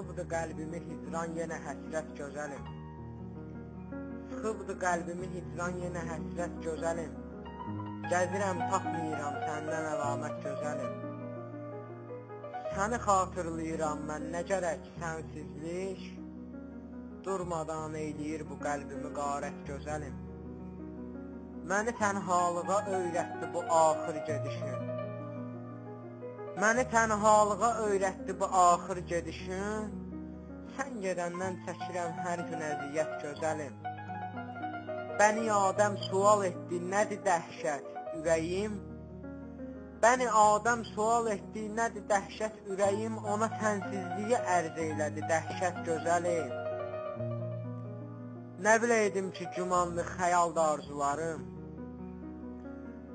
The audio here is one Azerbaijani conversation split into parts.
Sıxıbdı qəlbimi hicran yenə həsrət gözəlim. Sıxıbdı qəlbimi hicran yenə həsrət gözəlim. Gəzirəm tapmayıram səndən əlamət gözəlim. Səni xatırlayıram mən nə gərək sənsizlik, durmadan eyləyir bu qəlbimi qarət gözəlim. Məni tənhalığa öyrətdi bu axır gedişin. Məni tənhalığa öyrətdi bu axır gedişin. Sən gedəndən çəkirəm hər gün əziyyət gözəlim. Bəni Adəm sual etdi nədir dəhşət ürəyim. Bəni Adəm sual etdi nədir dəhşət ürəyim. Ona sənsizliyi ərz eylədi dəhşət gözəlim. Nə biləydim ki gümanlı xəyaldı arzularım.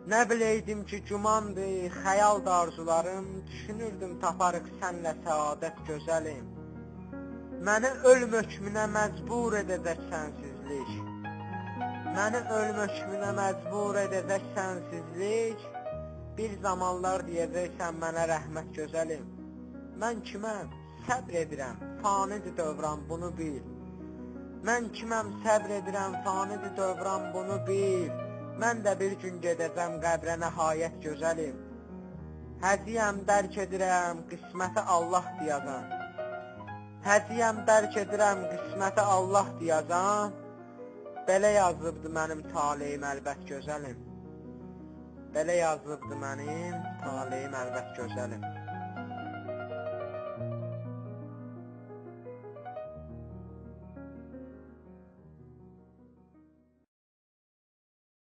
Nə biləydim ki gümandır, xəyaldı arzularım. Düşünürdüm taparıq sənlə səadət gözəlim. Məni ölüm hökmünə məcbur edəcək sənsizlik. Məni ölüm hökmünə məcbur edəcək sənsizlik. Bir zamanlar deyəcəksən mənə rəhmət gözəlim. Mən kiməm? Səbr edirəm, fanidir dövran bunu bil. Mən kiməm? Səbr edirəm, fanidir dövran bunu bil. Mən də bir gün gedəcəm qəbrə nəhayət gözəlim. Həciyəm dərk edirəm, qisməti Allah deyəcəm. Həciyəm dərk edirəm, qisməti Allah deyəcəm. Belə yazıbdı mənim taleyim əlbət gözəlim. Belə yazıbdı mənim taleyim əlbət gözəlim.